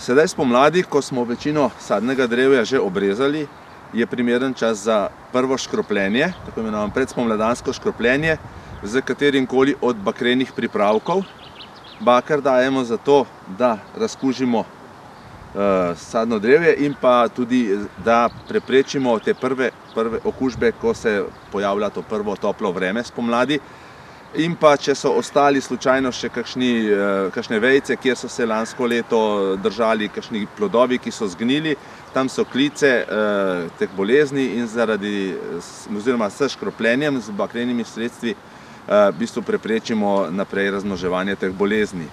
Sedaj spomladi, ko smo večino sadnega drevja že obrezali, je primeren čas za prvo škropljenje, tako imenovano predspomladansko škropljenje, z katerimkoli od bakrenih pripravkov. Baker dajemo zato, da razkužimo sadno drevje in pa tudi, da preprečimo te prve okužbe, ko se pojavlja to prvo toplo vreme spomladi. In pa, če so ostali slučajno še kakšne vejice, kjer so se lansko leto držali kakšni plodovi, ki so zgnili, tam so klice teh bolezni in oziroma s škropljenjem, z bakrenimi sredstvi, v bistvu preprečimo naprej razmnoževanje teh bolezni.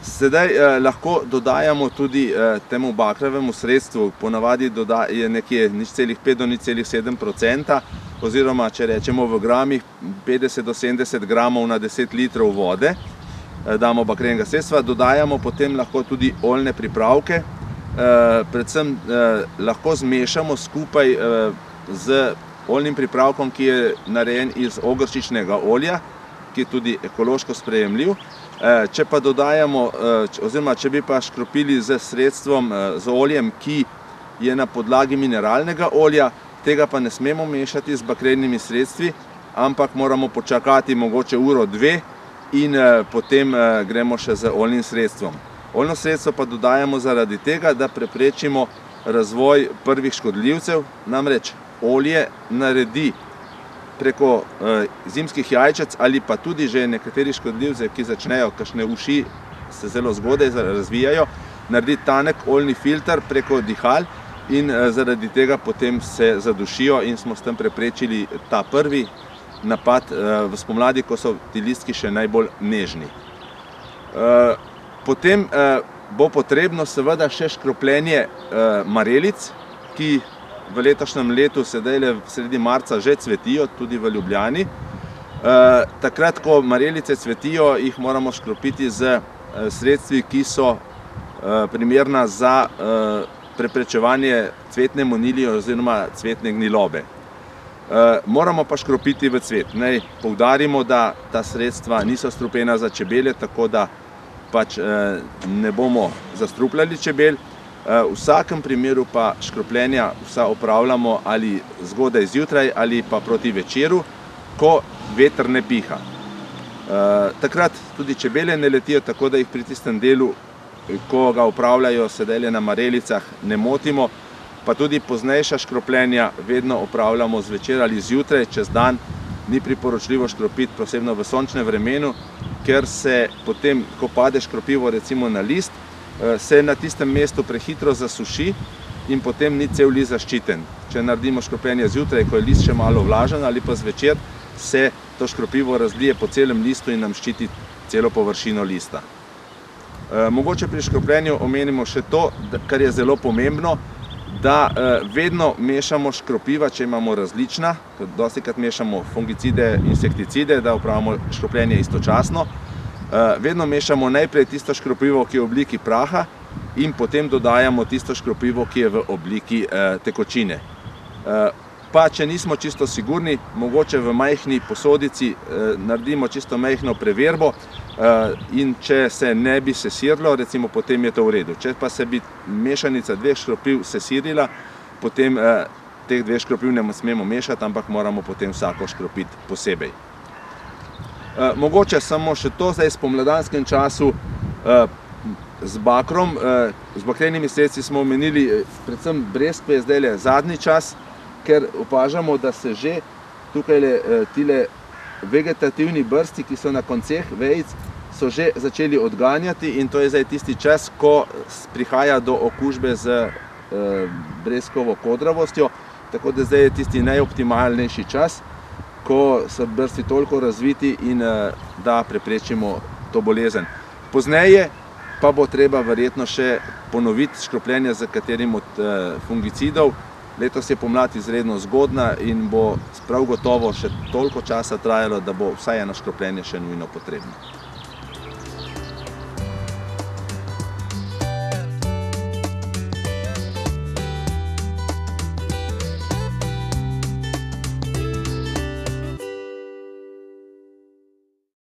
Sedaj lahko dodajamo tudi temu bakrevemu sredstvu, ponavadi je nekje 0,5 do 0,7%, oziroma, če rečemo v gramih, 50 do 70 gramov na 10 litrov vode, damo bakrenega sredstva, dodajamo potem lahko tudi oljne pripravke, predvsem lahko zmešamo skupaj z oljnim pripravkom, ki je narejen iz ogrščičnega olja, ki je tudi ekološko sprejemljiv. Če pa dodajamo, oziroma če bi pa škropili z sredstvom, z oljem, ki je na podlagi mineralnega olja, tega pa ne smemo mešati z bakrenimi sredstvi, ampak moramo počakati mogoče uro, dve in potem gremo še z oljnim sredstvom. Oljno sredstvo pa dodajamo zaradi tega, da preprečimo razvoj prvih škodljivcev, namreč olje naredi preko zimskih jajčec ali pa tudi že nekateri škodljivci, ki začnejo, kakšne uši se zelo zgodaj razvijajo, naredi tanek oljni filter preko dihal in zaradi tega potem se zadušijo in smo s tem preprečili ta prvi napad v spomladi, ko so ti listki še najbolj nežni. Potem bo potrebno seveda še škropljenje marelic, ki v letošnjem letu sedaj sredi marca že cvetijo, tudi v Ljubljani. Takrat, ko marelice cvetijo, jih moramo škropiti z sredstvi, ki so primerna za preprečevanje cvetne monilije oziroma cvetne gnilobe. Moramo pa škropiti v cvet. Naj poudarimo, da ta sredstva niso strupena za čebele, tako da pač ne bomo zastrupljali čebel. V vsakem primeru pa škropljenja vsa opravljamo ali zgodaj zjutraj ali pa proti večeru, ko veter ne piha. Takrat tudi čebele ne letijo, tako da jih pri tistem delu, ko ga opravljajo sedaj na marelicah, ne motimo, pa tudi poznejša škropljenja vedno opravljamo zvečer ali zjutraj, čez dan ni priporočljivo škropiti, posebno v sončnem vremenu, ker se potem, ko pade škropivo recimo na list, se na tistem mestu prehitro zasuši in potem ni cel list zaščiten. Če naredimo škropljenje zjutraj, ko je list še malo vlažen, ali pa zvečer, se to škropivo razlije po celem listu in nam ščiti celo površino lista. Mogoče pri škropljenju omenimo še to, kar je zelo pomembno, da vedno mešamo škropiva, če imamo različna, dostikrat mešamo fungicide, insekticide, da opravimo škropljenje istočasno. Vedno mešamo najprej tisto škropivo, ki je v obliki praha, in potem dodajamo tisto škropivo, ki je v obliki tekočine. Pa, če nismo čisto sigurni, mogoče v majhni posodici naredimo čisto majhno preverbo in če se ne bi sesirilo, recimo potem je to v redu. Če pa se bi mešanica dveh škropiv sesirila, potem teh dveh škropiv ne smemo mešati, ampak moramo potem vsako škropiti posebej. Mogoče samo še to, zdaj v spomladanskem času z bakrom, z bakrenimi sredstvi smo omenili, predvsem breskve je zdaj zadnji čas, ker opažamo, da se že tukaj tile vegetativni brsti, ki so na konceh vejic, so že začeli odganjati in to je zdaj tisti čas, ko prihaja do okužbe z breskovo kodravostjo, tako da zdaj je tisti najoptimalnejši čas, ko so brsti toliko razviti in da preprečimo to bolezen. Pozneje pa bo treba verjetno še ponoviti škropljenje z katerim od fungicidov. Letos je pomlad izredno zgodna in bo prav gotovo še toliko časa trajalo, da bo vsaj eno škropljenje še nujno potrebno.